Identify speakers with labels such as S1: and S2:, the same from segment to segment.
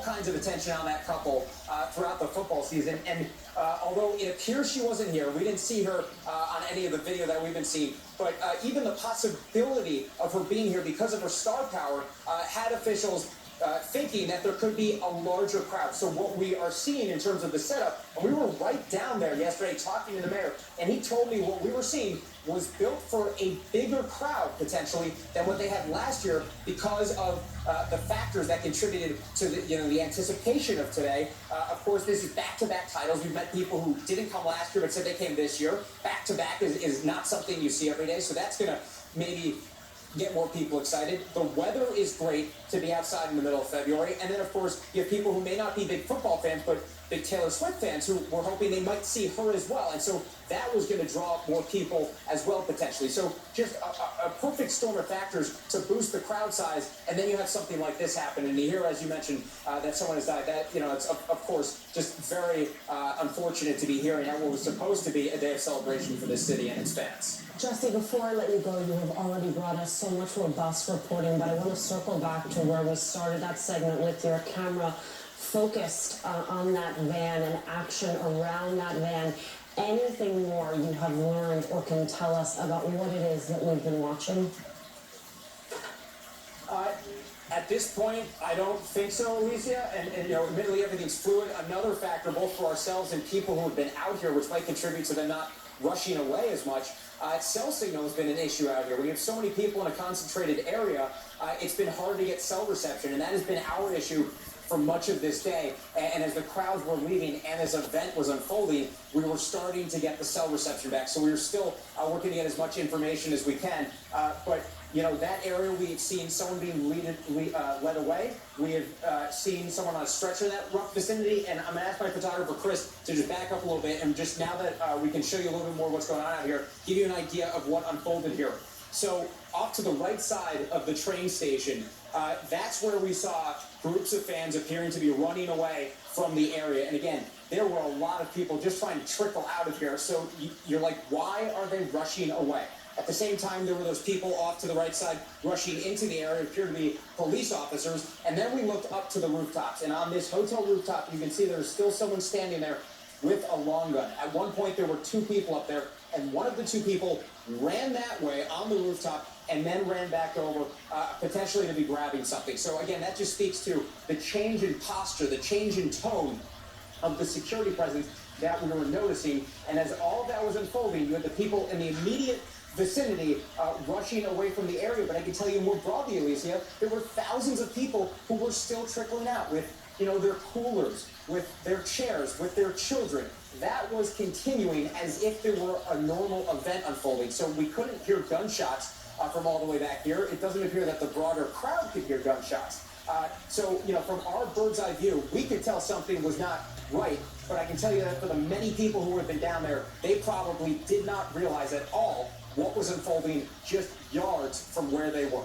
S1: kinds of attention on that couple throughout the football season. And although it appears she wasn't here, we didn't see her on any of the video that we've been seeing, but even the possibility of her being here because of her star power had officials thinking that there could be a larger crowd. So what we are seeing in terms of the setup, and we were right down there yesterday talking to the mayor, and he told me what we were seeing was built for a bigger crowd potentially than what they had last year because of the factors that contributed to the anticipation of today. Of course, this is back-to-back titles. We've met people who didn't come last year but said they came this year. Back-to-back is not something you see every day, so that's going to maybe get more people excited. The weather is great to be outside in the middle of February. And then, of course, you have people who may not be big football fans, but big Taylor Swift fans who were hoping they might see her as well. And so that was going to draw more people as well, potentially. So just a perfect storm of factors to boost the crowd size. And then you have something like this happen. And you hear, as you mentioned, that someone has died. That, it's, of course, just very unfortunate to be hearing at what was supposed to be a day of celebration for this city and its fans.
S2: Jesse, before I let you go, you have already brought us so much robust reporting, but I want to circle back to where we started that segment with your camera focused on that van and action around that van. Anything more you have learned or can tell us about what it is that we've been watching?
S1: At this point, I don't think so, Alicia. And admittedly, everything's fluid. Another factor, both for ourselves and people who have been out here, which might contribute to them not rushing away as much. Cell signal has been an issue out here. We have so many people in a concentrated area, it's been hard to get cell reception, and that has been our issue for much of this day. And as the crowds were leaving and as the event was unfolding, we were starting to get the cell reception back. So we were still working to get as much information as we can. But that area, we have seen someone being led away. We have seen someone on a stretcher in that rough vicinity. And I'm going to ask my photographer, Chris, to just back up a little bit. And just now that we can show you a little bit more what's going on out here, give you an idea of what unfolded here. So off to the right side of the train station, that's where we saw groups of fans appearing to be running away from the area. And again, there were a lot of people just trying to trickle out of here. So you're like, why are they rushing away? At the same time, there were those people off to the right side rushing into the area, appear to be police officers. And then we looked up to the rooftops. And on this hotel rooftop, you can see there's still someone standing there with a long gun. At one point, there were two people up there, and one of the two people ran that way on the rooftop and then ran back over, potentially to be grabbing something. So again, that just speaks to the change in posture, the change in tone of the security presence that we were noticing. And as all of that was unfolding, you had the people in the immediate vicinity rushing away from the area. But I can tell you more broadly, Alicia, there were thousands of people who were still trickling out with their coolers, with their chairs, with their children. That was continuing as if there were a normal event unfolding. So we couldn't hear gunshots from all the way back here. It doesn't appear that the broader crowd could hear gunshots. So from our bird's eye view, we could tell something was not right. But I can tell you that for the many people who have been down there, they probably did not realize at all what was unfolding just yards from where they were.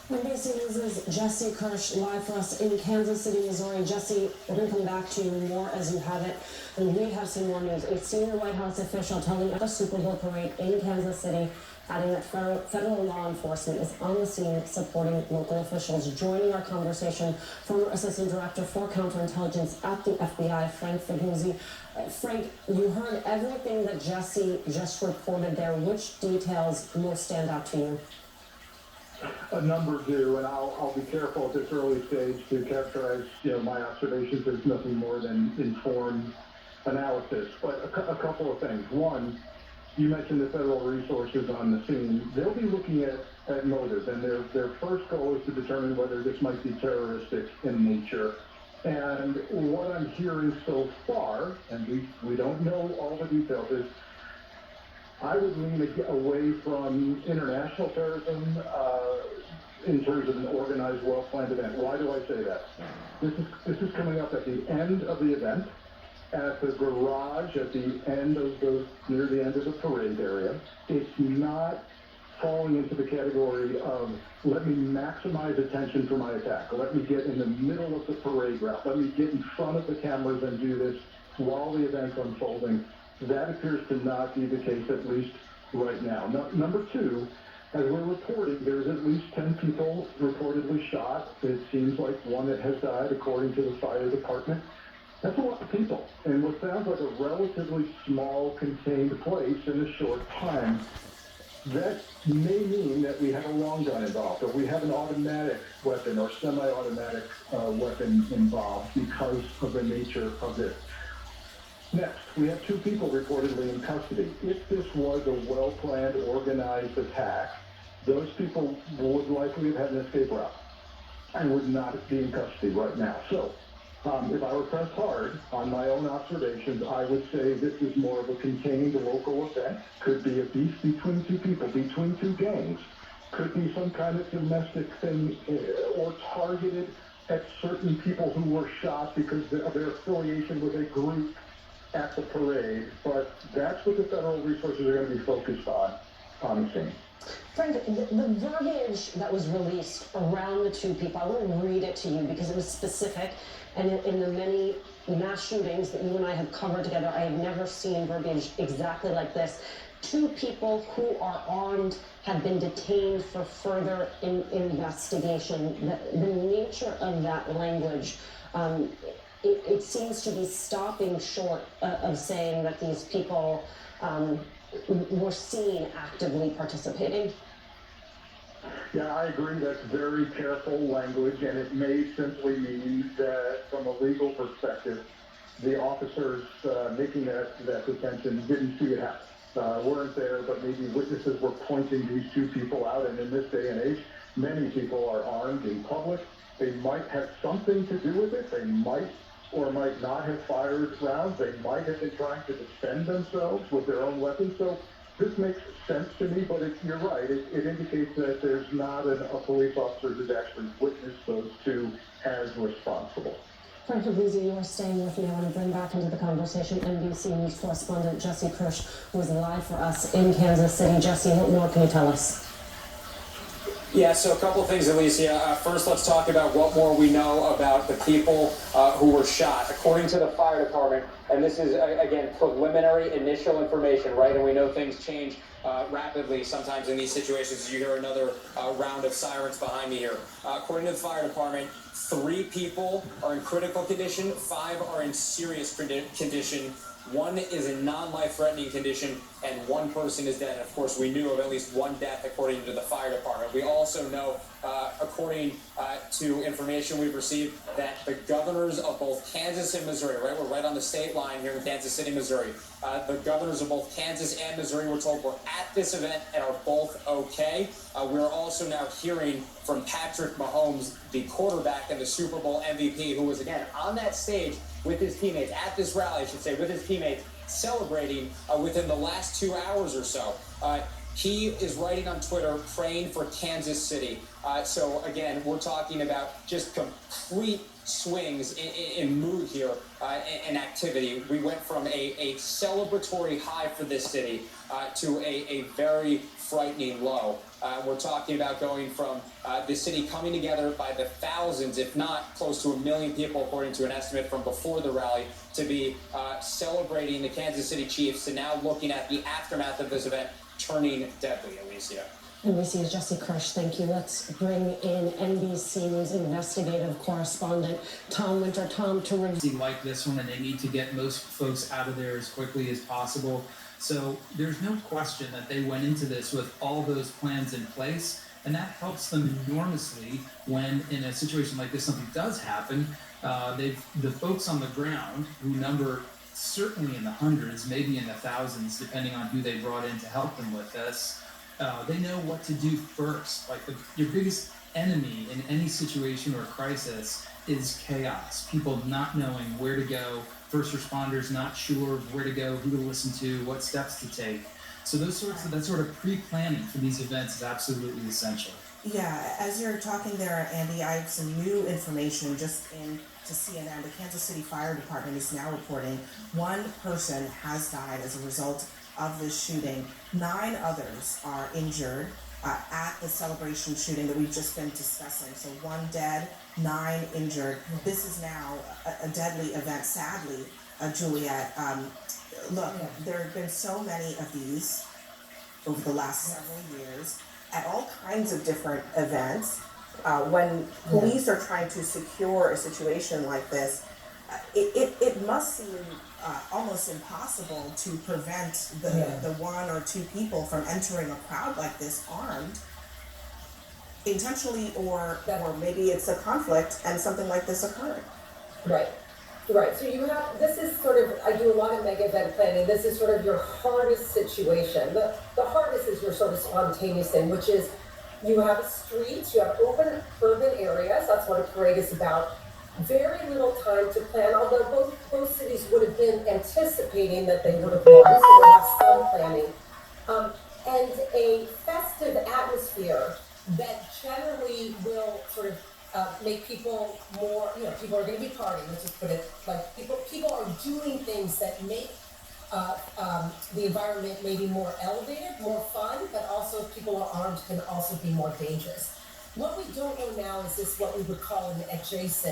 S2: NBC News' Jesse Kirsch live for us in Kansas City, Missouri. Jesse, we're going to come back to you more as you have it. And we have some more news. A senior White House official telling us the Super Bowl parade in Kansas City, adding that federal law enforcement is on the scene supporting local officials. Joining our conversation, former Assistant Director for Counterintelligence at the FBI, Frank Faguzzi. Frank, you heard everything that Jesse just reported there. Which details most stand out to you?
S3: A number do, and I'll be careful at this early stage to characterize, my observations as nothing more than informed analysis. But a couple of things. One, you mentioned the federal resources on the scene. They'll be looking at motive, and their first goal is to determine whether this might be terroristic in nature. And what I'm hearing so far, and we don't know all the details, is I would lean away from international terrorism in terms of an organized, well-planned event. Why do I say that? This is coming up at the end of the event, at the garage, at the end of near the end of the parade area. It's not falling into the category of, let me maximize attention for my attack. Let me get in the middle of the parade route. Let me get in front of the cameras and do this while the event's unfolding. That appears to not be the case, at least right now. Number two, as we're reporting, there's at least 10 people reportedly shot. It seems like one that has died, according to the fire department. That's a lot of people. And what sounds like a relatively small, contained place in a short time, that may mean that we have a long gun involved, or we have an automatic weapon or semi-automatic weapon involved because of the nature of this. Next, we have 2 people reportedly in custody. If this was a well-planned, organized attack, those people would likely have had an escape route and would not be in custody right now. So, if I were pressed hard on my own observations, I would say this is more of a contained local event. Could be a beef between 2 people, between 2 gangs. Could be some kind of domestic thing, or targeted at certain people who were shot because of their affiliation with a group at the parade. But that's what the federal resources are going to be focused on the scene.
S2: Frank, the verbiage that was released around the 2 people, I want to read it to you because it was specific. And in the many mass shootings that you and I have covered together, I have never seen verbiage exactly like this. 2 people who are armed have been detained for further investigation. The nature of that language, it seems to be stopping short of saying that these people were seen actively participating.
S3: Yeah, I agree. That's very careful language, and it may simply mean that from a legal perspective, the officers making that detention didn't see it happen. Weren't there, but maybe witnesses were pointing these 2 people out, and in this day and age, many people are armed in public. They might have something to do with it. They might or might not have fired rounds. They might have been trying to defend themselves with their own weapons. So this makes sense to me, but you're right. It indicates that there's not a police officer who's actually witnessed those 2 as responsible.
S2: Frank Puglisi, you are staying with me. I want to bring back into the conversation NBC News correspondent Jesse Kirsch, who is live for us in Kansas City. Jesse, what more can you tell us?
S1: Yeah, so a couple of things, Alicia. First, let's talk about what more we know about the people who were shot. According to the fire department, and this is, again, preliminary initial information, right? And we know things change rapidly sometimes in these situations. You hear another round of sirens behind me here. According to the fire department, 3 people are in critical condition, 5 are in serious condition. 1 is in non-life-threatening condition, and 1 person is dead. And of course, we knew of at least 1 death according to the fire department. We also know, according to information we've received, that the governors of both Kansas and Missouri, right, we're right on the state line here in Kansas City, Missouri. The governors of both Kansas and Missouri were told we're at this event and are both okay. We're also now hearing from Patrick Mahomes, the quarterback and the Super Bowl MVP, who was, again, on that stage with his teammates, at this rally, I should say, with his teammates, celebrating within the last 2 hours or so. He is writing on Twitter, praying for Kansas City. So again, we're talking about just complete swings in mood here and activity. We went from a celebratory high for this city to a very frightening low. We're talking about going from the city coming together by the thousands, if not close to 1 million people, according to an estimate from before the rally, to be celebrating the Kansas City Chiefs, and now looking at the aftermath of this event turning deadly, Alicia.
S2: NBC's Jesse Kirsch, thank you. Let's bring in NBC News investigative correspondent Tom Winter. Tom, to review.
S4: Like this one, and they need to get most folks out of there as quickly as possible. So there's no question that they went into this with all those plans in place, and that helps them enormously when in a situation like this something does happen. The folks on the ground, who number certainly in the hundreds, maybe in the thousands, depending on who they brought in to help them with this, they know what to do first. Like your biggest enemy in any situation or crisis is chaos. People not knowing where to go, first responders not sure where to go, who to listen to, what steps to take. So that sort of pre-planning for these events is absolutely essential.
S5: Yeah, as you're talking there, Andy, I have some new information just in to CNN. The Kansas City Fire Department is now reporting 1 person has died as a result of this shooting. 9 others are injured at the celebration shooting that we've just been discussing. So 1 dead, 9 injured. This is now a deadly event, sadly, Juliet. Look, there have been so many of these over the last several years. at all kinds of different events. When police are trying to secure a situation like this, it must seem almost impossible to prevent the one or two people from entering a crowd like this armed, intentionally, or maybe it's a conflict and something like this occurred.
S6: Right. Right. So you have, this is sort of, I do a lot of mega event planning. This is sort of your hardest situation. The hardest is your sort of spontaneous thing, which is you have streets, you have open urban areas. That's what a parade is about. Very little time to plan, although both cities would have been anticipating that they would have won, so they have some planning. And a festive atmosphere that generally will sort of make people more, people are going to be partying, let's just put it like people are doing things that make the environment maybe more elevated, more fun, but also if people are armed can also be more dangerous. What we don't know now is this what we would call an adjacent